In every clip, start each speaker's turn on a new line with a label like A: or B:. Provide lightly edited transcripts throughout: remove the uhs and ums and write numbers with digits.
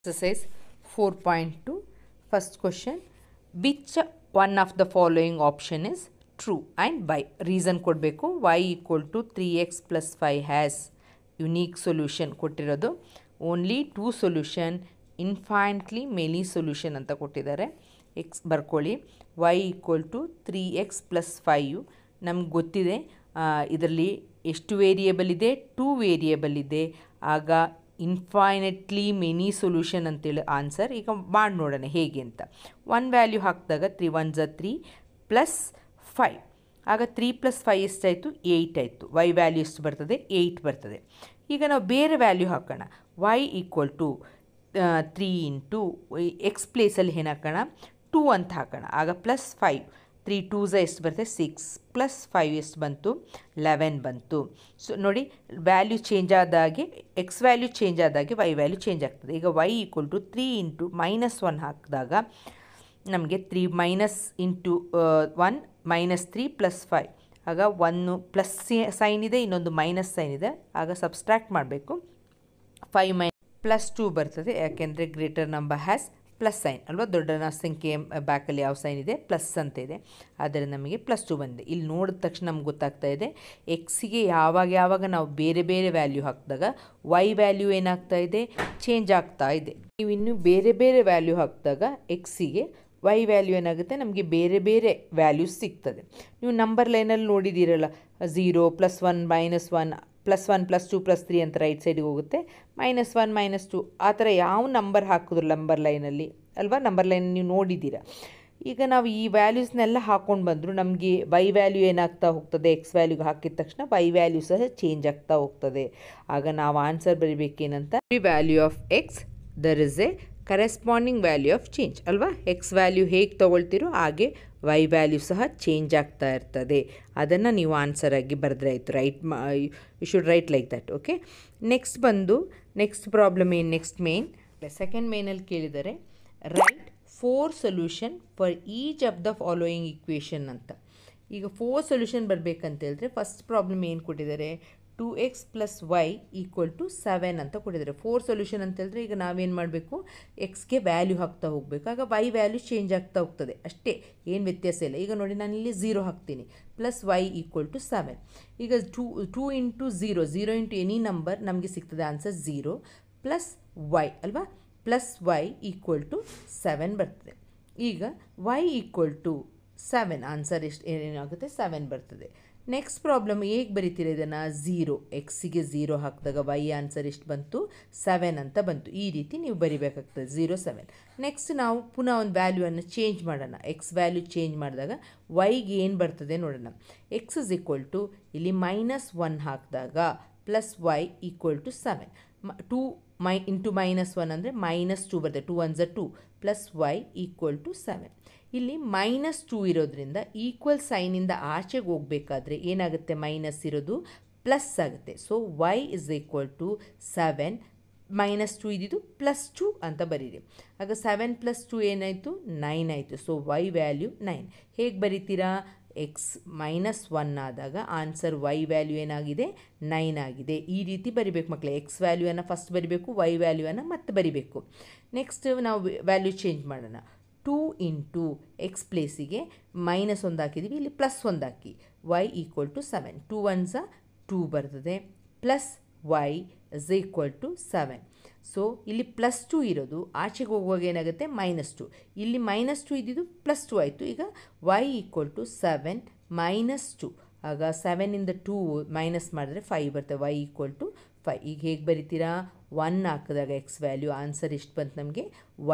A: Exercise 4.2. First question. Which one of the following option is true and why? Reason ಕೊಡಬೇಕು. y equal to 3x plus 5 has unique solution ಕೊಟ್ಟಿರೋದು. Only two solution, infinitely many solution ಅಂತ ಕೊಟ್ಟಿದ್ದಾರೆ. x ಬರ್ಕೊಳ್ಳಿ. y equal to 3x plus 5 ನಮ್ಗೆ ಗೊತ್ತಿದೆ. ಇದರಲ್ಲಿ ಎಷ್ಟು variable ಇದೆ? 2 ವೇರಿಯೇಬಲ್ ಇದೆ. ಆಗ ಇನ್ಫೈನೆಟ್ಲಿ ಮೆನಿ ಸೊಲ್ಯೂಷನ್ ಅಂತೇಳಿ ಆನ್ಸರ್. ಈಗ ಮಾಡಿ ನೋಡೋಣ ಹೇಗೆ ಅಂತ. 1 ವ್ಯಾಲ್ಯೂ ಹಾಕಿದಾಗ 3 1 3 ಪ್ಲಸ್ 5. ಆಗ 3 ಪ್ಲಸ್ 5 ಎಷ್ಟಾಯಿತು? 8 ಆಯಿತು. y ವ್ಯಾಲ್ಯೂ ಎಷ್ಟು ಬರ್ತದೆ? 8 ಬರ್ತದೆ. ಈಗ ನಾವು ಬೇರೆ ವ್ಯಾಲ್ಯೂ ಹಾಕೋಣ. y equal to 3 into X ಪ್ಲೇಸಲ್ಲಿ ಏನು ಹಾಕೋಣ? 2 ಅಂತ ಹಾಕೋಣ. ಆಗ ಪ್ಲಸ್ 5 3 2 ಎಷ್ಟು ಬರುತ್ತೆ? 6 ಪ್ಲಸ್ 5 ಎಷ್ಟು ಬಂತು? 11 ಬಂತು. ಸೊ ನೋಡಿ, ವ್ಯಾಲ್ಯೂ ಚೇಂಜ್ ಆದಾಗೆ ಎಕ್ಸ್ ವ್ಯಾಲ್ಯೂ ಚೇಂಜ್ ಆದಾಗೆ ವೈ ವ್ಯಾಲ್ಯೂ ಚೇಂಜ್ ಆಗ್ತದೆ. ಈಗ y ಈಕ್ವಲ್ ಟು 3 ಇಂಟು -1 ಹಾಕಿದಾಗ ನಮಗೆ 3 ಮೈನಸ್ ಇಂಟು 1 -3 ಪ್ಲಸ್ 5. ಆಗ 1 ಪ್ಲಸ್ ಸೈನ್ ಇದೆ, ಇನ್ನೊಂದು ಮೈನಸ್ ಸೈನ್ ಇದೆ. ಆಗ ಸಬ್ಸ್ಟ್ರಾಕ್ಟ್ ಮಾಡಬೇಕು. 5 ಪ್ಲಸ್ 2 ಬರ್ತದೆ, ಯಾಕೆಂದರೆ greater number has plus sign ಅಲ್ವಾ. ದೊಡ್ಡ ಸಂಖ್ಯೆ ಬ್ಯಾಕಲ್ಲಿ ಯಾವ ಸೈನ್ ಇದೆ? ಪ್ಲಸ್ ಅಂತ ಇದೆ. ಆದರೆ ನಮಗೆ ಪ್ಲಸ್ 2 ಬಂದಿದೆ. ಇಲ್ಲಿ ನೋಡಿದ ತಕ್ಷಣ ನಮ್ಗೆ ಗೊತ್ತಾಗ್ತಾ ಇದೆ ಎಕ್ಸಿಗೆ ಯಾವಾಗ ನಾವು ಬೇರೆ ಬೇರೆ ವ್ಯಾಲ್ಯೂ ಹಾಕಿದಾಗ ವೈ ವ್ಯಾಲ್ಯೂ ಏನಾಗ್ತಾ ಇದೆ? ಚೇಂಜ್ ಆಗ್ತಾ ಇದೆ. ನೀವು ಇನ್ನು ಬೇರೆ ಬೇರೆ ವ್ಯಾಲ್ಯೂ ಹಾಕಿದಾಗ ಎಕ್ಸಿಗೆ ವೈ ವ್ಯಾಲ್ಯೂ ಏನಾಗುತ್ತೆ? ನಮಗೆ ಬೇರೆ ಬೇರೆ ವ್ಯಾಲ್ಯೂಸ್ ಸಿಗ್ತದೆ. ನೀವು ನಂಬರ್ ಲೈನಲ್ಲಿ ನೋಡಿದ್ದೀರಲ್ಲ, 0 +1 -1 +1 +2 +3 ಅಂತ ರೈಟ್ ಸೈಡಿಗೆ ಹೋಗುತ್ತೆ. -1 -2 ಆ ಥರ ಯಾವ ನಂಬರ್ ಹಾಕಿದ್ರು ನಂಬರ್ ಲೈನಲ್ಲಿ ಅಲ್ವಾ, ನಂಬರ್ ಲೈನ್ ನೀವು ನೋಡಿದ್ದೀರಾ. ಈಗ ನಾವು ಈ ವ್ಯಾಲ್ಯೂಸ್ನೆಲ್ಲ ಹಾಕ್ಕೊಂಡು ಬಂದರೂ ನಮಗೆ ವೈ ವ್ಯಾಲ್ಯೂ ಏನಾಗ್ತಾ ಹೋಗ್ತದೆ? ಎಕ್ಸ್ ವ್ಯಾಲ್ಯೂಗೆ ಹಾಕಿದ ತಕ್ಷಣ ವೈ ವ್ಯಾಲ್ಯೂ ಸಹ ಚೇಂಜ್ ಆಗ್ತಾ ಹೋಗ್ತದೆ. ಆಗ ನಾವು ಆನ್ಸರ್ ಬರೀಬೇಕೇನಂತ? Value of x there is a corresponding value of change ಅಲ್ವಾ. ಎಕ್ಸ್ ವ್ಯಾಲ್ಯೂ ಹೇಗೆ ತೊಗೊಳ್ತೀರೋ ಹಾಗೆ ವೈ ವ್ಯಾಲ್ಯೂ ಸಹ ಚೇಂಜ್ ಆಗ್ತಾ ಇರ್ತದೆ. ಅದನ್ನು ನೀವು ಆನ್ಸರ್ ಆಗಿ ಬರೆದ್ರೆ ಆಯಿತು. You should write like that. Okay, next problem ಏನು? ನೆಕ್ಸ್ಟ್ ಮೇನ್ ಸೆಕೆಂಡ್ ಮೇನಲ್ಲಿ ಕೇಳಿದರೆ write 4 solution for each of the following equation ಅಂತ. ಈಗ 4 ಸೊಲ್ಯೂಷನ್ ಬರಬೇಕಂತ ಹೇಳಿದ್ರೆ ಫಸ್ಟ್ ಪ್ರಾಬ್ಲಮ್ ಏನು ಕೊಟ್ಟಿದ್ದಾರೆ? 2x + y = 7 ಅಂತ ಕೊಟ್ಟಿದ್ದಾರೆ. 4 ಸೊಲ್ಯೂಷನ್ ಅಂತ ಹೇಳಿದ್ರೆ ಈಗ ನಾವೇನು ಮಾಡಬೇಕು? ಎಕ್ಸ್ಗೆ ವ್ಯಾಲ್ಯೂ ಹಾಕ್ತಾ ಹೋಗಬೇಕು. ಆಗ ವೈ ವ್ಯಾಲ್ಯೂ ಚೇಂಜ್ ಆಗ್ತಾ ಹೋಗ್ತದೆ ಅಷ್ಟೇ, ಏನು ವ್ಯತ್ಯಾಸ ಇಲ್ಲ. ಈಗ ನೋಡಿ, ನಾನಿಲ್ಲಿ 0 ಹಾಕ್ತೀನಿ. Plus y = 7. ಈಗ 2 ಇಂಟು 0 ಇಂಟು ಎನಿ ನಂಬರ್ ನಮಗೆ ಸಿಗ್ತದೆ ಆನ್ಸರ್ 0 ಪ್ಲಸ್ y ಅಲ್ವಾ. ಪ್ಲಸ್ y = 7 ಬರ್ತದೆ. ಈಗ y = 7 ಆನ್ಸರ್ ಏನಾಗುತ್ತೆ? 7 ಬರ್ತದೆ. ನೆಕ್ಸ್ಟ್ ಪ್ರಾಬ್ಲಮ್ ಹೇಗೆ ಬರೀತೀರ ಇದನ್ನು? 0 ಎಕ್ಸಿಗೆ 0 ಹಾಕಿದಾಗ ವೈ ಆನ್ಸರ್ ಎಷ್ಟು ಬಂತು? 7 ಅಂತ ಬಂತು. ಈ ರೀತಿ ನೀವು ಬರಿಬೇಕಾಗ್ತದೆ 0 7. ನೆಕ್ಸ್ಟ್ ನಾವು ಪುನಃ ಒಂದು ವ್ಯಾಲ್ಯೂವನ್ನು ಚೇಂಜ್ ಮಾಡೋಣ. ಎಕ್ಸ್ ವ್ಯಾಲ್ಯೂ ಚೇಂಜ್ ಮಾಡಿದಾಗ ವೈಗೆ ಏನು ಬರ್ತದೆ ನೋಡೋಣ. ಎಕ್ಸ್ ಇಲ್ಲಿ -1 ಹಾಕಿದಾಗ ಪ್ಲಸ್ y = 7. 2 ಇಂಟು -1 ಅಂದರೆ -2 ಬರ್ತದೆ. 2 1 2 ಪ್ಲಸ್ y = 7. ಇಲ್ಲಿ -2 ಇರೋದ್ರಿಂದ ಈಕ್ವಲ್ ಸೈನಿಂದ ಆಚೆಗೆ ಹೋಗಬೇಕಾದ್ರೆ ಏನಾಗುತ್ತೆ? ಮೈನಸ್ ಇರೋದು ಪ್ಲಸ್ ಆಗುತ್ತೆ. ಸೊ y = 7 -2 ಇದ್ದಿದ್ದು +2 ಅಂತ ಬರೀರಿ. ಆಗ 7 + 2 ಏನಾಯಿತು? 9 ಆಯಿತು. So y value 9. ಹೇಗೆ ಬರೀತೀರಾ? ಎಕ್ಸ್ -1 ಆದಾಗ ಆನ್ಸರ್ y ವ್ಯಾಲ್ಯೂ ಏನಾಗಿದೆ? 9 ಆಗಿದೆ. ಈ ರೀತಿ ಬರಿಬೇಕು ಮಕ್ಕಳೇ. ಎಕ್ಸ್ ವ್ಯಾಲ್ಯೂವನ್ನು ಫಸ್ಟ್ ಬರಿಬೇಕು, y ವ್ಯಾಲ್ಯೂವನ್ನು ಮತ್ತೆ ಬರಿಬೇಕು. ನೆಕ್ಸ್ಟ್ ನಾವು ವ್ಯಾಲ್ಯೂ ಚೇಂಜ್ ಮಾಡೋಣ. 2 ಇಂಟು ಎಕ್ಸ್ ಪ್ಲೇಸಿಗೆ -1 ಹಾಕಿದ್ದೀವಿ, ಇಲ್ಲಿ +1 ಹಾಕಿ. y = 7. 2 1 2 ಬರ್ತದೆ. Plus y = 7. ಸೊ ಇಲ್ಲಿ +2 ಇರೋದು ಆಚೆಗೆ ಹೋಗುವಾಗ ಏನಾಗುತ್ತೆ? -2. ಇಲ್ಲಿ -2 ಇದ್ದಿದ್ದು +2 ಆಯಿತು. ಈಗ y = 7 -2. ಆಗ 7ಇಂದ 2 ಮೈನಸ್ ಮಾಡಿದ್ರೆ 5 ಬರ್ತದೆ. y = 5. ಈಗ ಹೇಗೆ ಬರಿತೀರಾ? 1 ಹಾಕಿದಾಗ ಎಕ್ಸ್ ವ್ಯಾಲ್ಯೂ ಆನ್ಸರ್ ಎಷ್ಟು ಬಂತು ನಮಗೆ?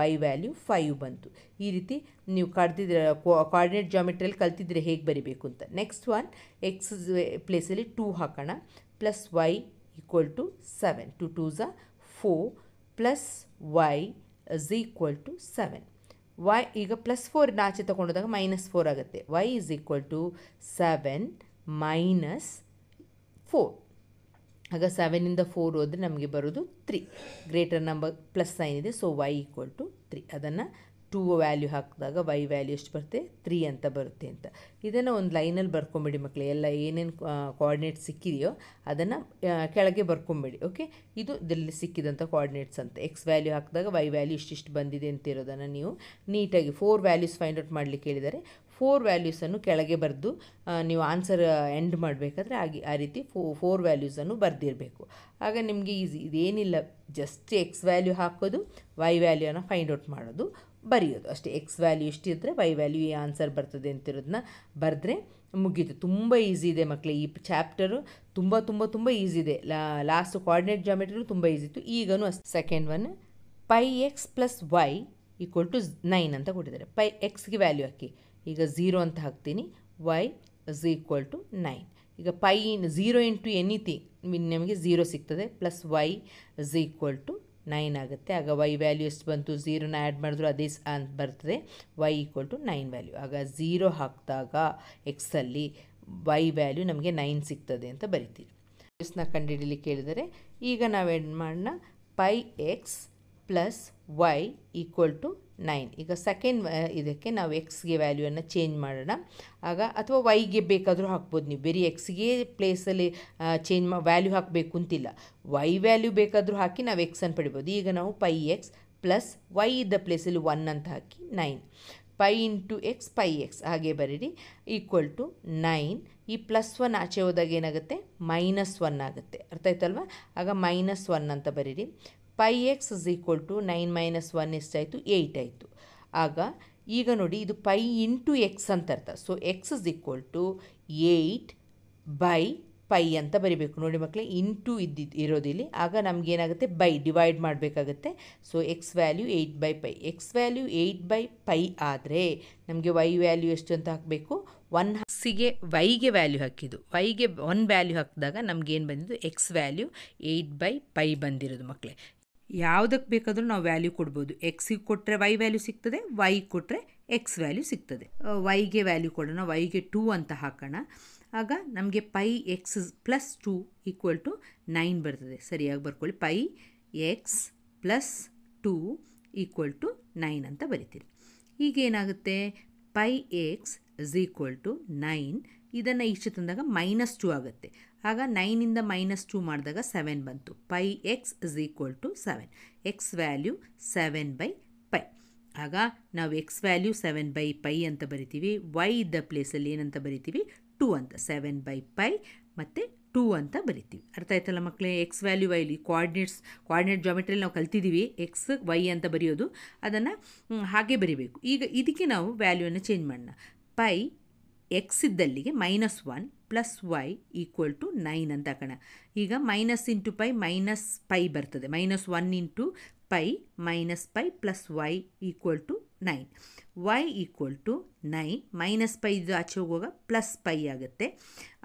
A: y ವ್ಯಾಲ್ಯೂ 5 ಬಂತು. ಈ ರೀತಿ ನೀವು ಕೋಆರ್ಡಿನೇಟ್ ಜಾಮೆಟ್ರಿಯಲ್ಲಿ ಕಲ್ತಿದ್ರೆ ಹೇಗೆ ಬರಿಬೇಕು ಅಂತ. ನೆಕ್ಸ್ಟ್ ಒನ್, ಎಕ್ಸ್ ಪ್ಲೇಸಲ್ಲಿ 2 ಹಾಕೋಣ. Plus y = 7. 2 2 4 plus y = 7. y ಈಗ +4 ಆಚೆ ತೊಗೊಂಡೋದಾಗ -4 ಆಗುತ್ತೆ. y = 7 - 4. ಆಗ 7ಇಂದ 4 ಹೋದರೆ ನಮಗೆ ಬರೋದು 3. ಗ್ರೇಟರ್ ನಂಬರ್ ಪ್ಲಸ್ ಸೈನ್ ಇದೆ. So y = 3. ಅದನ್ನು 2 ವ್ಯಾಲ್ಯೂ ಹಾಕಿದಾಗ ವೈ ವ್ಯಾಲ್ಯೂ ಎಷ್ಟು ಬರುತ್ತೆ 3 ಅಂತ ಬರುತ್ತೆ ಅಂತ. ಇದನ್ನು ಒಂದು ಲೈನಲ್ಲಿ ಬರ್ಕೊಂಬಿಡಿ ಮಕ್ಕಳು. ಎಲ್ಲ ಏನೇನು ಕೋಆರ್ಡಿನೇಟ್ ಸಿಕ್ಕಿದೆಯೋ ಅದನ್ನು ಕೆಳಗೆ ಬರ್ಕೊಂಬಿಡಿ. ಓಕೆ, ಇದು ಇದರಲ್ಲಿ ಸಿಕ್ಕಿದಂಥ ಕೋಆರ್ಡಿನೇಟ್ಸ್ ಅಂತ. ಎಕ್ಸ್ ವ್ಯಾಲ್ಯೂ ಹಾಕಿದಾಗ ವೈ ವ್ಯಾಲ್ಯೂ ಇಷ್ಟಿಷ್ಟು ಬಂದಿದೆ ಅಂತ ಇರೋದನ್ನು ನೀವು ನೀಟಾಗಿ 4 ವ್ಯಾಲ್ಯೂಸ್ ಫೈಂಡ್ ಔಟ್ ಮಾಡಲಿಕ್ಕೆ ಹೇಳಿದರೆ 4 ವ್ಯಾಲ್ಯೂಸನ್ನು ಕೆಳಗೆ ಬರೆದು ನೀವು ಆನ್ಸರ್ ಎಂಡ್ ಮಾಡಬೇಕಾದ್ರೆ ಆ ರೀತಿ 4 ವ್ಯಾಲ್ಯೂಸನ್ನು ಬರೆದಿರಬೇಕು. ಆಗ ನಿಮಗೆ ಈಸಿ. ಇದೇನಿಲ್ಲ, ಜಸ್ಟ್ ಎಕ್ಸ್ ವ್ಯಾಲ್ಯೂ ಹಾಕೋದು, ವೈ ವ್ಯಾಲ್ಯೂನ ಫೈಂಡ್ ಔಟ್ ಮಾಡೋದು, ಬರೆಯೋದು ಅಷ್ಟೇ. ಎಕ್ಸ್ ವ್ಯಾಲ್ಯೂ ಇಷ್ಟಿದ್ರೆ ವೈ ವ್ಯಾಲ್ಯೂ ಈ ಆನ್ಸರ್ ಬರ್ತದೆ ಅಂತಿರೋದನ್ನ ಬರೆದ್ರೆ ಮುಗೀತು. ತುಂಬ ಈಸಿ ಇದೆ ಮಕ್ಕಳೇ ಈ ಚಾಪ್ಟರು. ತುಂಬ ತುಂಬ ತುಂಬ ಈಸಿ ಇದೆ. ಲಾಸ್ಟ್ ಕೋಆರ್ಡಿನೇಟ್ ಜಾಮೆಟ್ರಿಗೂ ತುಂಬ ಈಸಿ ಇತ್ತು, ಈಗನೂ ಅಷ್ಟೇ. Second one, pi X plus Y equal to 9 ಅಂತ ಕೊಟ್ಟಿದ್ದಾರೆ. ಪೈ ಎಕ್ಸ್ಗೆ ವ್ಯಾಲ್ಯೂ ಹಾಕಿ. ಈಗ 0 ಅಂತ ಹಾಕ್ತೀನಿ. Y is equal to 9. ಈಗ ಪೈ 0 ಇಂಟು ಎನಿಥಿಂಗ್ ನಮಗೆ 0 ಸಿಗ್ತದೆ, plus Y is equal to 9 ಆಗುತ್ತೆ. ಆಗ ವೈ ವ್ಯಾಲ್ಯೂ ಎಷ್ಟು ಬಂತು, 0ನ ಆ್ಯಡ್ ಮಾಡಿದ್ರು ಅದೇ ಅಂತ ಬರ್ತದೆ. Y equal to 9 value. ಆಗ 0 ಹಾಕಿದಾಗ ಎಕ್ಸಲ್ಲಿ ವೈ ವ್ಯಾಲ್ಯೂ ನಮಗೆ 9 ಸಿಗ್ತದೆ ಅಂತ ಬರಿತೀವಿ. ನ ಕಂಡುಹಿಡಲಿಕ್ಕೆ ಕೇಳಿದರೆ ಈಗ ನಾವೇನು ಮಾಡೋಣ, pi X plus Y equal to 9. ಈಗ ಸೆಕೆಂಡ್ ಇದಕ್ಕೆ ನಾವು ಎಕ್ಸ್ಗೆ ವ್ಯಾಲ್ಯೂವನ್ನು ಚೇಂಜ್ ಮಾಡೋಣ. ಆಗ ಅಥವಾ ವೈಗೆ ಬೇಕಾದರೂ ಹಾಕ್ಬೋದು ನೀವು. ಬರೀ ಎಕ್ಸ್ಗೆ ಪ್ಲೇಸಲ್ಲಿ ವ್ಯಾಲ್ಯೂ ಹಾಕಬೇಕು ಅಂತಿಲ್ಲ. ವೈ ವ್ಯಾಲ್ಯೂ ಬೇಕಾದರೂ ಹಾಕಿ ನಾವು ಎಕ್ಸನ್ನು ಪಡಿಬೋದು. ಈಗ ನಾವು ಪೈ ಎಕ್ಸ್ ಪ್ಲಸ್ ವೈ ಇದ್ದ ಪ್ಲೇಸಲ್ಲಿ 1 ಅಂತ ಹಾಕಿ 9. Pi into X pi X ಹಾಗೆ ಬರೀರಿ ಈಕ್ವಲ್ ಟು 9. ಈ +1 ಆಚೆ ಹೋದಾಗ ಏನಾಗುತ್ತೆ, -1 ಆಗುತ್ತೆ. ಅರ್ಥ ಆಯ್ತಲ್ವ? ಆಗ -1 ಅಂತ ಬರೀರಿ. Pi X is equal to 9 - 1 ಎಷ್ಟಾಯಿತು, 8 ಆಯಿತು. ಆಗ ಈಗ ನೋಡಿ, ಇದು ಪೈ ಇಂಟು ಎಕ್ಸ್ ಅಂತ ಅರ್ಥ. So X is equal to 8 by pi ಅಂತ ಬರಿಬೇಕು. ನೋಡಿ ಮಕ್ಕಳೇ, ಇಂಟು ಇರೋದಿಲ್ಲಿ. ಆಗ ನಮಗೇನಾಗುತ್ತೆ, ಬೈ ಡಿವೈಡ್ ಮಾಡಬೇಕಾಗುತ್ತೆ. So X value 8 by pi. X value 8 by pi ಆದರೆ ನಮಗೆ ವೈ ವ್ಯಾಲ್ಯೂ ಎಷ್ಟು ಅಂತ ಹಾಕಬೇಕು, 1. ಎಕ್ಸಿಗೆ ವೈಗೆ ವ್ಯಾಲ್ಯೂ ಹಾಕಿದ್ದು, ವೈಗೆ 1 ವ್ಯಾಲ್ಯೂ ಹಾಕಿದಾಗ ನಮಗೇನು ಬಂದಿದ್ದು, ಎಕ್ಸ್ ವ್ಯಾಲ್ಯೂ 8 ಬೈ ಪೈ ಬಂದಿರೋದು ಮಕ್ಕಳೇ. ಯಾವುದಕ್ಕೆ ಬೇಕಾದರೂ ನಾವು ವ್ಯಾಲ್ಯೂ ಕೊಡ್ಬೋದು. ಎಕ್ಸಿಗೆ ಕೊಟ್ಟರೆ ವೈ ವ್ಯಾಲ್ಯೂ ಸಿಗ್ತದೆ, ವೈ ಕೊಟ್ಟರೆ ಎಕ್ಸ್ ವ್ಯಾಲ್ಯೂ ಸಿಗ್ತದೆ. ವೈಗೆ ವ್ಯಾಲ್ಯೂ ಕೊಡೋಣ, ವೈಗೆ 2 ಅಂತ ಹಾಕೋಣ. ಆಗ ನಮಗೆ pi X plus 2 equal to 9 ಬರ್ತದೆ. ಸರಿಯಾಗಿ ಬರ್ಕೊಳ್ಳಿ. Pi X plus 2 equal to 9 ಅಂತ ಬರಿತೀರಿ. ಈಗೇನಾಗುತ್ತೆ, pi X is equal to 9. ಇದನ್ನು ಇಷ್ಟು ತಂದಾಗ -2 ಆಗುತ್ತೆ. ಆಗ 9ಇಂದ -2 ಮಾಡಿದಾಗ 7 ಬಂತು. Pi X is equal to 7. X value 7 by pi. ಆಗ ನಾವು ಎಕ್ಸ್ ವ್ಯಾಲ್ಯೂ 7 ಬೈ ಪೈ ಅಂತ ಬರಿತೀವಿ. ವೈ ಇದ್ದ ಪ್ಲೇಸಲ್ಲಿ ಏನಂತ ಬರಿತೀವಿ, 2 ಅಂತ. 7 ಬೈ ಪೈ ಮತ್ತು 2 ಅಂತ ಬರಿತೀವಿ. ಅರ್ಥ ಆಯ್ತಲ್ಲ ಮಕ್ಕಳೇ? ಎಕ್ಸ್ ವ್ಯಾಲ್ಯೂ ವೈಲಿ ಕೋಆರ್ಡಿನೇಟ್ ಜಾಮೆಟ್ರಿಯಲ್ಲಿ ನಾವು ಕಲ್ತಿದ್ದೀವಿ ಎಕ್ಸ್ ವೈ ಅಂತ ಬರೆಯೋದು. ಅದನ್ನು ಹಾಗೆ ಬರಿಬೇಕು. ಈಗ ಇದಕ್ಕೆ ನಾವು ವ್ಯಾಲ್ಯೂವನ್ನು ಚೇಂಜ್ ಮಾಡೋಣ. ಪೈ ಎಕ್ಸ್ ಇದ್ದಲ್ಲಿಗೆ -1 ಪ್ಲಸ್ ವೈ ಈಕ್ವಲ್ ಟು 9 ಅಂತ ಹಾಕೋಣ. ಈಗ minus into pi minus pi ಬರ್ತದೆ. -1 into pi minus pi plus Y equal to 9. Y equal to 9 minus pi ಇದು ಆಚೆ ಹೋಗುವಾಗ ಪ್ಲಸ್ ಪೈ ಆಗುತ್ತೆ.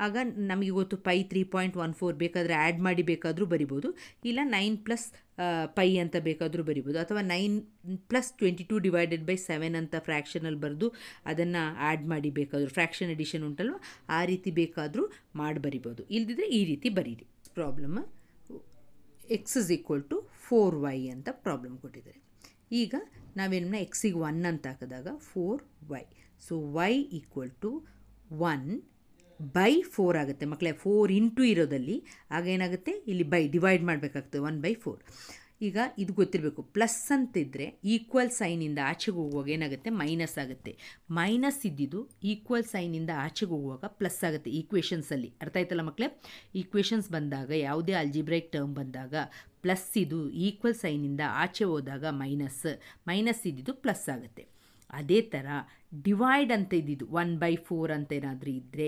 A: ಆಗ ನಮಗೆ ಗೊತ್ತು ಪೈ 3.14 ಬೇಕಾದರೆ ಆ್ಯಡ್ ಮಾಡಿ ಬೇಕಾದರೂ ಬರಿಬೋದು, ಇಲ್ಲ 9 ಪ್ಲಸ್ ಪೈ ಅಂತ ಬೇಕಾದರೂ ಬರಿಬೋದು, ಅಥವಾ 9 + 22 ಡಿವೈಡೆಡ್ ಬೈ 7 ಅಂತ ಫ್ರ್ಯಾಕ್ಷನಲ್ಲಿ ಬರೆದು ಅದನ್ನು ಆ್ಯಡ್ ಮಾಡಿ ಬೇಕಾದರೂ, ಫ್ರ್ಯಾಕ್ಷನ್ ಎಡಿಷನ್ ಉಂಟಲ್ವ, ಆ ರೀತಿ ಬೇಕಾದರೂ ಮಾಡಿ ಬರಿಬೋದು. ಇಲ್ಲದಿದ್ದರೆ ಈ ರೀತಿ ಬರೀರಿ. Problem X is equal to 4y ಅಂತ ಪ್ರಾಬ್ಲಮ್ ಕೊಟ್ಟಿದ್ದಾರೆ. ಈಗ ನಾವೇನ ಎಕ್ಸಿಗೆ 1 ಅಂತ ಹಾಕಿದಾಗ 4y. So y equal to 1 by 4 ಆಗುತ್ತೆ ಮಕ್ಕಳೇ. 4 ಇಂಟು ಇರೋದಲ್ಲಿ ಆಗ ಏನಾಗುತ್ತೆ, ಇಲ್ಲಿ ಬೈ ಡಿವೈಡ್ ಮಾಡಬೇಕಾಗ್ತದೆ 1 ಬೈ 4. ಈಗ ಇದು ಗೊತ್ತಿರಬೇಕು, ಪ್ಲಸ್ ಅಂತಿದ್ದರೆ ಈಕ್ವಲ್ ಸೈನಿಂದ ಆಚೆಗೆ ಹೋಗುವಾಗ ಏನಾಗುತ್ತೆ, ಮೈನಸ್ ಆಗುತ್ತೆ. ಮೈನಸ್ ಇದ್ದಿದ್ದು ಈಕ್ವಲ್ ಸೈನಿಂದ ಆಚೆಗೆ ಹೋಗುವಾಗ ಪ್ಲಸ್ ಆಗುತ್ತೆ ಈಕ್ವೇಷನ್ಸಲ್ಲಿ. ಅರ್ಥ ಆಯ್ತಲ್ಲ ಮಕ್ಕಳೇ? ಈಕ್ವೇಷನ್ಸ್ ಬಂದಾಗ, ಯಾವುದೇ ಅಲ್ಜಿಬ್ರೈಕ್ ಟರ್ಮ್ ಬಂದಾಗ ಪ್ಲಸ್ ಇದು ಈಕ್ವಲ್ ಸೈನಿಂದ ಆಚೆ ಹೋದಾಗ ಮೈನಸ್ ಇದ್ದಿದ್ದು ಪ್ಲಸ್ ಆಗುತ್ತೆ. ಅದೇ ಥರ ಡಿವೈಡ್ ಅಂತ ಇದ್ದಿದ್ದು 1 ಬೈ 4 ಅಂತ ಏನಾದರೂ ಇದ್ದರೆ,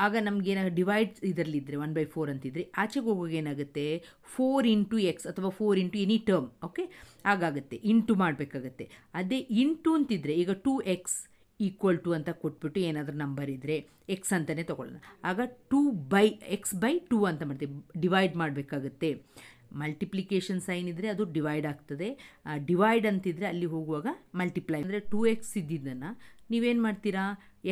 A: ಆಗ ನಮಗೇನಾಗ ಡಿವೈಡ್ ಇದರಲ್ಲಿದ್ದರೆ 1 ಬೈ 4 ಅಂತಿದ್ರೆ ಆಚೆಗೆ ಹೋಗುವಾಗ ಏನಾಗುತ್ತೆ, 4 ಇಂಟು ಎಕ್ಸ್ ಅಥವಾ 4 ಇಂಟು ಎನಿ ಟರ್ಮ್, ಓಕೆ, ಆಗಾಗುತ್ತೆ. ಇಂಟು ಮಾಡಬೇಕಾಗತ್ತೆ. ಅದೇ ಇಂಟು ಅಂತಿದ್ರೆ ಈಗ 2x ಈಕ್ವಲ್ ಟು ಅಂತ ಕೊಟ್ಬಿಟ್ಟು ಏನಾದರೂ ನಂಬರ್ ಇದ್ದರೆ ಎಕ್ಸ್ ಅಂತಲೇ ತೊಗೊಳ್ಳೋಣ. ಆಗ 2 ಬೈ ಎಕ್ಸ್ ಬೈ 2 ಅಂತ ಮಾಡ್ತೀವಿ, ಡಿವೈಡ್ ಮಾಡಬೇಕಾಗತ್ತೆ. ಮಲ್ಟಿಪ್ಲಿಕೇಶನ್ ಸೈನ್ ಇದ್ದರೆ ಅದು ಡಿವೈಡ್ ಆಗ್ತದೆ. ಡಿವೈಡ್ ಅಂತಿದ್ರೆ ಅಲ್ಲಿ ಹೋಗುವಾಗ ಮಲ್ಟಿಪ್ಲೈ. ಅಂದರೆ 2x ಇದ್ದಿದ್ದನ್ನು ನೀವೇನು ಮಾಡ್ತೀರಾ,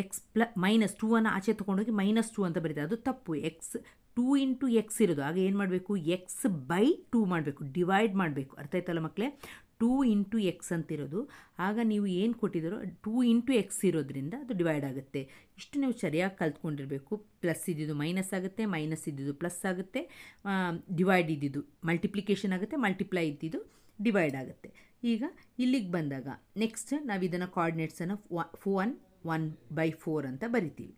A: ಎಕ್ಸ್ -2 ಆಚೆ ತೊಗೊಂಡೋಗಿ -2 ಅಂತ ಬರೀತಾರೆ. ಅದು ತಪ್ಪು. ಎಕ್ಸ್ 2 ಇಂಟು ಎಕ್ಸ್ ಇರೋದು. ಆಗ ಏನು ಮಾಡಬೇಕು, ಎಕ್ಸ್ ಬೈ 2 ಮಾಡಬೇಕು, ಡಿವೈಡ್ ಮಾಡಬೇಕು. ಅರ್ಥ ಆಯ್ತಲ್ಲ ಮಕ್ಕಳೇ? 2 ಇಂಟು ಎಕ್ಸ್ ಅಂತಿರೋದು, ಆಗ ನೀವು ಏನು ಕೊಟ್ಟಿದ್ದೀರೋ 2 ಇಂಟು ಎಕ್ಸ್ ಇರೋದ್ರಿಂದ ಅದು ಡಿವೈಡ್ ಆಗುತ್ತೆ. ಇಷ್ಟು ನೀವು ಸರಿಯಾಗಿ ಕಲ್ತ್ಕೊಂಡಿರಬೇಕು. ಪ್ಲಸ್ ಇದ್ದಿದ್ದು ಮೈನಸ್ ಆಗುತ್ತೆ, ಮೈನಸ್ ಇದ್ದಿದ್ದು ಪ್ಲಸ್ ಆಗುತ್ತೆ, ಡಿವೈಡ್ ಇದ್ದಿದ್ದು ಮಲ್ಟಿಪ್ಲಿಕೇಶನ್ ಆಗುತ್ತೆ, ಮಲ್ಟಿಪ್ಲೈ ಇದ್ದಿದ್ದು ಡಿವೈಡ್ ಆಗುತ್ತೆ. ಈಗ ಇಲ್ಲಿಗೆ ಬಂದಾಗ ನೆಕ್ಸ್ಟ್ ನಾವು ಇದನ್ನು ಕೋಆರ್ಡಿನೇಟ್ಸನ್ನು 1/4 ಅಂತ ಬರಿತೀವಿ.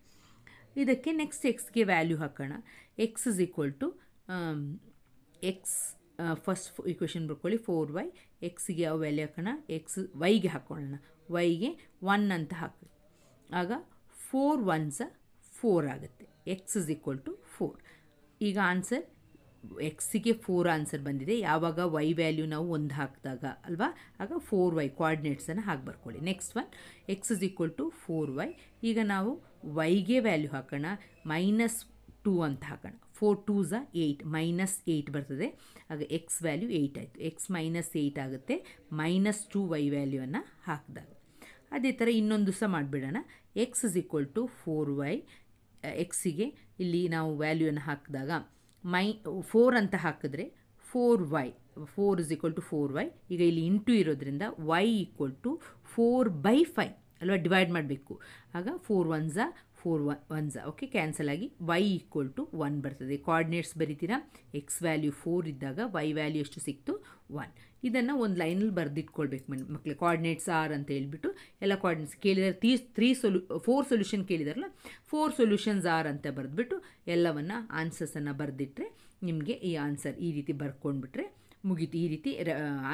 A: ಇದಕ್ಕೆ ನೆಕ್ಸ್ಟ್ ಎಕ್ಸ್ಗೆ ವ್ಯಾಲ್ಯೂ ಹಾಕೋಣ. X is equal to X first equation ಬರ್ಕೊಳ್ಳಿ 4y, ಎಕ್ಸ್ಗೆ ಯಾವ ವ್ಯಾಲ್ಯೂ ಹಾಕೋಣ, ಎಕ್ಸ್ ವೈಗೆ ಹಾಕೊಳ್ಳೋಣ, ವೈಗೆ 1 ಅಂತ ಹಾಕಿ, ಆಗ 4 1s 4 ಆಗುತ್ತೆ. X is equal to 4. ಈಗ ಆನ್ಸರ್ ಎಕ್ಸಿಗೆ 4 ಆನ್ಸರ್ ಬಂದಿದೆ. ಯಾವಾಗ ವೈ ವ್ಯಾಲ್ಯೂ ನಾವು 1 ಹಾಕಿದಾಗ ಅಲ್ವಾ, ಆಗ 4y ಕೋಆರ್ಡಿನೇಟ್ಸನ್ನು ಹಾಕಿ ಬರ್ಕೊಳ್ಳಿ. Next one X is equal to 4y. ಈಗ ನಾವು ವೈಗೆ ವ್ಯಾಲ್ಯೂ ಹಾಕೋಣ, -2 ಅಂತ ಹಾಕೋಣ. 4 2s 8, -8 ಬರ್ತದೆ. ಆಗ ಎಕ್ಸ್ ವ್ಯಾಲ್ಯೂ 8 ಆಯಿತು. ಎಕ್ಸ್ -8 ಆಗುತ್ತೆ, -2y ವ್ಯಾಲ್ಯೂವನ್ನು ಹಾಕಿದಾಗ. ಅದೇ ಥರ ಇನ್ನೊಂದು ಸಹ ಮಾಡಿಬಿಡೋಣ. X is equal to 4y. ಎಕ್ಸಿಗೆ ಇಲ್ಲಿ ನಾವು ವ್ಯಾಲ್ಯೂವನ್ನು ಹಾಕಿದಾಗ 4 ಅಂತ ಹಾಕಿದ್ರೆ 4y, 4 is equal to 4y. ಈಗ ಇಲ್ಲಿ ಇಂಟು ಇರೋದ್ರಿಂದ y ಈಕ್ವಲ್ ಟು 4/5 ಅಲ್ವಾ, ಡಿವೈಡ್ ಮಾಡಬೇಕು. ಆಗ 4 1s 4 1s ಓಕೆ, ಕ್ಯಾನ್ಸಲ್ ಆಗಿ y ಈಕ್ವಲ್ ಟು 1 ಬರ್ತದೆ. ಕೋಆರ್ಡಿನೇಟ್ಸ್ ಬರಿತೀರಾ, ಎಕ್ಸ್ ವ್ಯಾಲ್ಯೂ 4 ಇದ್ದಾಗ y ವ್ಯಾಲ್ಯೂ ಎಷ್ಟು ಸಿಕ್ತು 1. ಇದನ್ನು ಒಂದು ಲೈನಲ್ಲಿ ಬರೆದಿಟ್ಕೊಳ್ಬೇಕು ಮಕ್ಕಳು. ಕೋಆರ್ಡಿನೇಟ್ಸ್ ಆರ್ ಅಂತ ಹೇಳ್ಬಿಟ್ಟು ಎಲ್ಲ ಕೋಆರ್ಡಿನೇಟ್ಸ್ ಕೇಳಿದರೆ 4 ಸೊಲ್ಯೂಷನ್ ಕೇಳಿದಾರಲ್ಲ, 4 ಸೊಲ್ಯೂಷನ್ಸ್ ಆರ್ ಅಂತ ಬರೆದ್ಬಿಟ್ಟು ಎಲ್ಲವನ್ನು ಆನ್ಸರ್ಸನ್ನು ಬರೆದಿಟ್ರೆ ನಿಮಗೆ ಈ ಆನ್ಸರ್ ಈ ರೀತಿ ಬರ್ಕೊಂಡ್ಬಿಟ್ರೆ ಮುಗೀತು. ಈ ರೀತಿ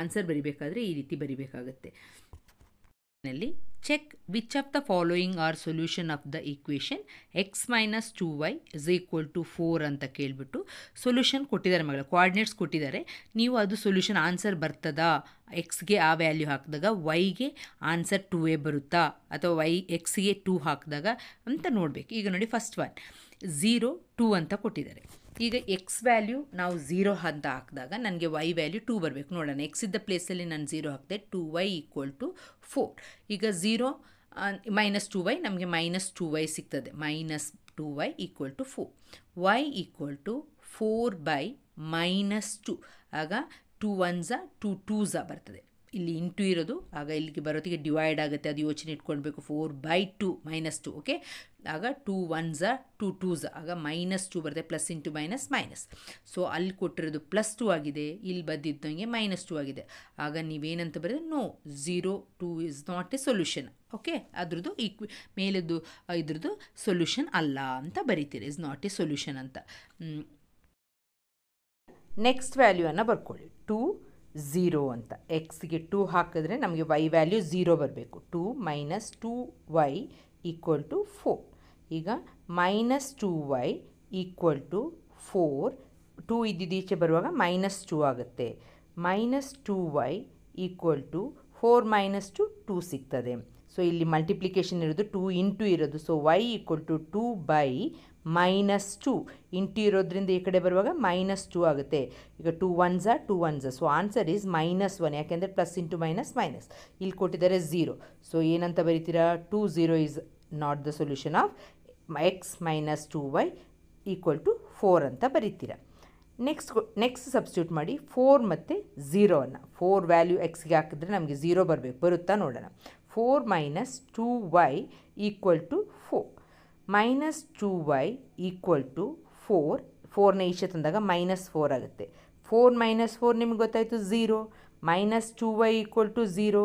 A: ಆನ್ಸರ್ ಬರಿಬೇಕಾದ್ರೆ ಈ ರೀತಿ ಬರಿಬೇಕಾಗುತ್ತೆ. ನಲ್ಲಿ check which of the following are solution of the equation X minus 2y is equal to 4 ಅಂತ ಕೇಳಿಬಿಟ್ಟು ಸೊಲ್ಯೂಷನ್ ಕೊಟ್ಟಿದ್ದಾರೆ ಮಗಳ, ಕೋಆರ್ಡಿನೇಟ್ಸ್ ಕೊಟ್ಟಿದ್ದಾರೆ. ನೀವು ಅದು ಸೊಲ್ಯೂಷನ್ ಆನ್ಸರ್ ಬರ್ತದಾ, ಎಕ್ಸ್ಗೆ ಆ ವ್ಯಾಲ್ಯೂ ಹಾಕಿದಾಗ ವೈಗೆ ಆನ್ಸರ್ 2a ಬರುತ್ತಾ, ಅಥವಾ ಎಕ್ಸ್ಗೆ 2 ಹಾಕಿದಾಗ ಅಂತ ನೋಡಬೇಕು. ಈಗ ನೋಡಿ ಫಸ್ಟ್ ಒನ್ 0 2 ಅಂತ ಕೊಟ್ಟಿದ್ದಾರೆ. ಈಗ ಎಕ್ಸ್ ವ್ಯಾಲ್ಯೂ ನಾವು 0 ಅಂತ ಹಾಕಿದಾಗ ನನಗೆ ವೈ ವ್ಯಾಲ್ಯೂ 2 ಬರಬೇಕು. ನೋಡೋಣ, ಎಕ್ಸ್ ಇದ್ದ ಪ್ಲೇಸಲ್ಲಿ ನಾನು 0 ಹಾಕಿದೆ, 2y ಈಕ್ವಲ್ ಟು 4. ಈಗ 0 -2y ನಮಗೆ -2y ಸಿಗ್ತದೆ, -2y equal to 4. y equal to 4/-2. ಆಗ 2 1s 2 2s ಬರ್ತದೆ. ಇಲ್ಲಿ ಇಂಟು ಇರೋದು, ಆಗ ಇಲ್ಲಿಗೆ ಬರೋತ್ತಿಗೆ ಡಿವೈಡ್ ಆಗುತ್ತೆ, ಅದು ಯೋಚನೆ ಇಟ್ಕೊಳ್ಬೇಕು. 4/2 -2 ಓಕೆ. ಆಗ 2 1s 2 2s, ಆಗ -2 ಬರುತ್ತೆ. Plus into minus minus. So ಅಲ್ಲಿ ಕೊಟ್ಟಿರೋದು +2 ಆಗಿದೆ, ಇಲ್ಲಿ ಬಂದಿದ್ದಂಗೆ -2 ಆಗಿದೆ. ಆಗ ನೀವೇನಂತ ಬರೆದ್ರೆ no 0 2 is not a solution. Okay, ಅದ್ರದ್ದು ಮೇಲದ್ದು ಇದ್ರದ್ದು ಸೊಲ್ಯೂಷನ್ ಅಲ್ಲ ಅಂತ ಬರೀತೀರಿ, ಇಸ್ ನಾಟ್ ಎ ಸೊಲ್ಯೂಷನ್ ಅಂತ. ನೆಕ್ಸ್ಟ್ ವ್ಯಾಲ್ಯೂವನ್ನು ಬರ್ಕೊಳ್ಳಿ, 2 0 ಅಂತ. ಎಕ್ಸ್ಗೆ 2 ಹಾಕಿದ್ರೆ ನಮಗೆ ವೈ ವ್ಯಾಲ್ಯೂ 0 ಬರಬೇಕು. 2 - 2y ಈಕ್ವಲ್ ಟು 4. ಈಗ -2y ಈಕ್ವಲ್ ಟು 4. 2 ಇದ್ದಿದ್ದು ಈಚೆ ಬರುವಾಗ -2 ಆಗುತ್ತೆ. -2y ಈಕ್ವಲ್ ಟು 4 - 2 ಸಿಗ್ತದೆ. ಸೊ ಇಲ್ಲಿ ಮಲ್ಟಿಪ್ಲಿಕೇಶನ್ ಇರೋದು 2 ಇಂಟು ಇರೋದು. So y equal to 2/-2 into ಇರೋದ್ರಿಂದ ಈ ಕಡೆ ಬರುವಾಗ -2 ಆಗುತ್ತೆ. ಈಗ 2 1s 2 1s. So answer is -1, ಯಾಕೆಂದರೆ ಪ್ಲಸ್ ಇಂಟು ಮೈನಸ್ ಮೈನಸ್. ಇಲ್ಲಿ ಕೊಟ್ಟಿದ್ದಾರೆ 0. ಸೊ ಏನಂತ ಬರೀತೀರಾ, 2 0 is not the solution of X -2y equal to 4 ಅಂತ ಬರೀತೀರಾ. ನೆಕ್ಸ್ಟ್ ಸಬ್ಸ್ಟಿಟ್ಯೂಟ್ ಮಾಡಿ 4 ಮತ್ತು 0 4 ವ್ಯಾಲ್ಯೂ ಎಕ್ಸ್ಗೆ ಹಾಕಿದ್ರೆ ನಮಗೆ 0 ಬರಬೇಕು, ಬರುತ್ತಾ ನೋಡೋಣ. 4 - 2y equal to 4. -2y equal to 4. 4ನ ಈಚೆ ತಂದಾಗ -4 ಆಗುತ್ತೆ. 4 - 4 ನಿಮ್ಗೆ ಗೊತ್ತಾಯಿತು 0. -2y equal to 0.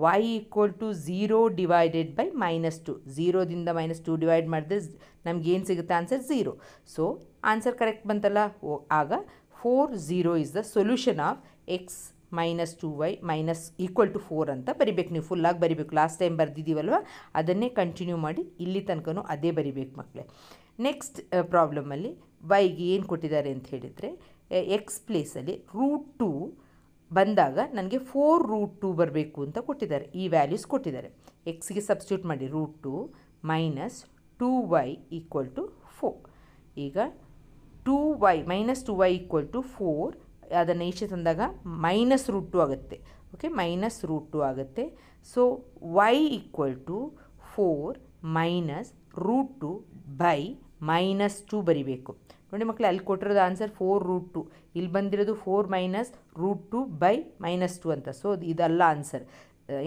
A: y equal to 0 divided by -2. 0ದಿಂದ -2 ಡಿವೈಡ್ ಮಾಡಿದ್ರೆ ನಮಗೇನು ಸಿಗುತ್ತೆ ಆನ್ಸರ್ 0. ಸೊ ಆನ್ಸರ್ ಕರೆಕ್ಟ್ ಬಂತಲ್ಲ. ಆಗ 4 0 is the solution of X -2y equal to 4 ಅಂತ ಬರಿಬೇಕು. ನೀವು ಫುಲ್ಲಾಗಿ ಬರಿಬೇಕು, ಲಾಸ್ಟ್ ಟೈಮ್ ಬರೆದಿದ್ದೀವಲ್ವ ಅದನ್ನೇ ಕಂಟಿನ್ಯೂ ಮಾಡಿ ಇಲ್ಲಿ ತನಕನೂ ಅದೇ ಬರಿಬೇಕು ಮಕ್ಕಳೇ. ನೆಕ್ಸ್ಟ್ ಪ್ರಾಬ್ಲಮಲ್ಲಿ ವೈಗೆ ಏನು ಕೊಟ್ಟಿದ್ದಾರೆ ಅಂತ ಹೇಳಿದರೆ, ಎಕ್ಸ್ ಪ್ಲೇಸಲ್ಲಿ √2 ಬಂದಾಗ ನನಗೆ 4√2 ಬರಬೇಕು ಅಂತ ಕೊಟ್ಟಿದ್ದಾರೆ. ಈ ವ್ಯಾಲ್ಯೂಸ್ ಕೊಟ್ಟಿದ್ದಾರೆ. ಎಕ್ಸ್ಗೆ ಸಬ್ಸ್ಟಿಟ್ಯೂಟ್ ಮಾಡಿ √2 - 2y ಈಕ್ವಲ್ ಟು 4. ಈಗ 2y -2y ಈಕ್ವಲ್ ಟು 4, ಅದನ್ನು ಈಚೆ ತಂದಾಗ -√2 ಆಗುತ್ತೆ. ಓಕೆ, -√2 ಆಗುತ್ತೆ. ಸೊ y ಈಕ್ವಲ್ ಟು 4 - √2/-2 ಬರಿಬೇಕು. ನೋಡಿ ಮಕ್ಕಳು, ಅಲ್ಲಿ ಕೊಟ್ಟಿರೋದು ಆನ್ಸರ್ 4√2, ಇಲ್ಲಿ ಬಂದಿರೋದು 4 ಮೈನಸ್ √2 ಬೈ -2 ಅಂತ. ಸೊ ಇದಲ್ಲ ಆನ್ಸರ್.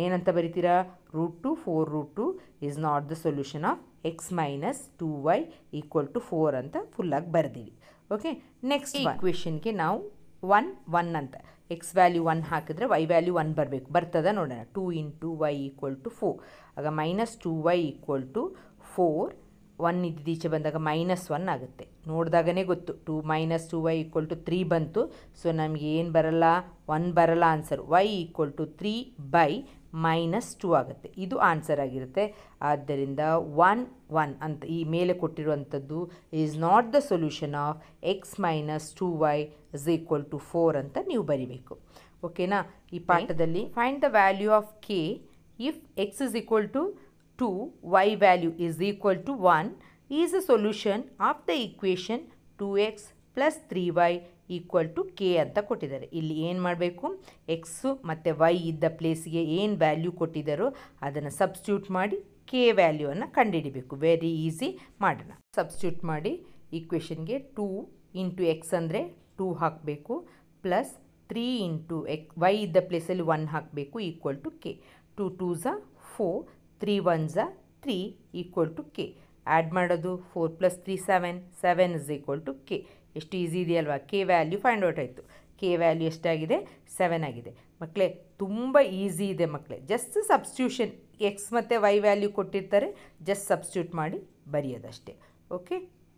A: ಏನಂತ ಬರಿತೀರಾ? √2 4√2 is not the solution of x minus 2y equal to 4 ಅಂತ ಫುಲ್ಲಾಗಿ ಬರೆದಿವಿ. ಓಕೆ, ನೆಕ್ಸ್ಟ್ ಈಕ್ವೇಷನ್ಗೆ ನಾವು 1 1 ಅಂತ ಎಕ್ಸ್ ವ್ಯಾಲ್ಯೂ 1 ಹಾಕಿದ್ರೆ ವೈ ವ್ಯಾಲ್ಯೂ 1 ಬರಬೇಕು. ಬರ್ತದ ನೋಡೋಣ. 2 ಇಂಟು ವೈ ಈಕ್ವಲ್ ಟು 4, ಆಗ -2y ಈಕ್ವಲ್ ಟು 4. 1 ಇದ್ದೀಚೆ ಬಂದಾಗ -1 ಆಗುತ್ತೆ. ನೋಡಿದಾಗನೇ ಗೊತ್ತು 2 - 2y ಈಕ್ವಲ್ ಟು 3 ಬಂತು. ಸೊ ನಮಗೆ ಏನು ಬರಲ್ಲ? 1 ಬರಲ್ಲ answer. y equal to 3 by -2 ಆಗುತ್ತೆ. ಇದು ಆನ್ಸರ್ ಆಗಿರುತ್ತೆ. ಆದ್ದರಿಂದ 1 1 ಅಂತ ಈ ಮೇಲೆ ಕೊಟ್ಟಿರುವಂಥದ್ದು is not the solution of x minus 2y is equal to 4 ಅಂತ ನೀವು ಬರಿಬೇಕು. ಓಕೆನಾ? ಈ ಪಾಠದಲ್ಲಿ find the value of k if x is equal to 2, y value is equal to 1 is a solution of the equation 2x plus 3y equal to k ಅಂತ ಕೊಟ್ಟಿದ್ದಾರೆ. ಇಲ್ಲಿ ಏನು ಮಾಡಬೇಕು? ಎಕ್ಸು ಮತ್ತು ವೈ ಇದ್ದ ಪ್ಲೇಸಿಗೆ ಏನು ವ್ಯಾಲ್ಯೂ ಕೊಟ್ಟಿದ್ದಾರೋ ಅದನ್ನು ಸಬ್ಸ್ಟ್ಯೂಟ್ ಮಾಡಿ ಕೆ ವ್ಯಾಲ್ಯೂವನ್ನು ಕಂಡುಹಿಡಿಬೇಕು. ವೆರಿ ಈಸಿ, ಮಾಡೋಣ. ಸಬ್ಸ್ಟ್ಯೂಟ್ ಮಾಡಿ ಈಕ್ವೇಷನ್ಗೆ 2 ಇಂಟು ಎಕ್ಸ್ ಅಂದರೆ 2 ಹಾಕಬೇಕು, ಪ್ಲಸ್ 3 ಇಂಟು ವೈ ಇದ್ದ ಪ್ಲೇಸಲ್ಲಿ 1 ಹಾಕಬೇಕು, equal to k. 2 2s 4, 3 1s 3 equal to k. Add ಮಾಡೋದು 4 + 3 7, 7 ಇಸ್ ಈಕ್ವಲ್ ಟು ಕೆ. ಎಷ್ಟು ಈಸಿ ಇದೆಯಲ್ವಾ? ಕೆ ವ್ಯಾಲ್ಯೂ ಫೈಂಡ್ ಔಟ್ ಆಯಿತು. ಕೆ ವ್ಯಾಲ್ಯೂ ಎಷ್ಟಾಗಿದೆ? 7 ಆಗಿದೆ. ಮಕ್ಕಳೇ, ತುಂಬ ಈಸಿ ಇದೆ ಮಕ್ಕಳೇ. ಜಸ್ಟ್ ಸಬ್ಸ್ಟ್ಯೂಷನ್, ಎಕ್ಸ್ ಮತ್ತು ವೈ ವ್ಯಾಲ್ಯೂ ಕೊಟ್ಟಿರ್ತಾರೆ, ಜಸ್ಟ್ ಸಬ್ಸ್ಟ್ಯೂಟ್ ಮಾಡಿ ಬರೆಯೋದಷ್ಟೇ. ಓಕೆ.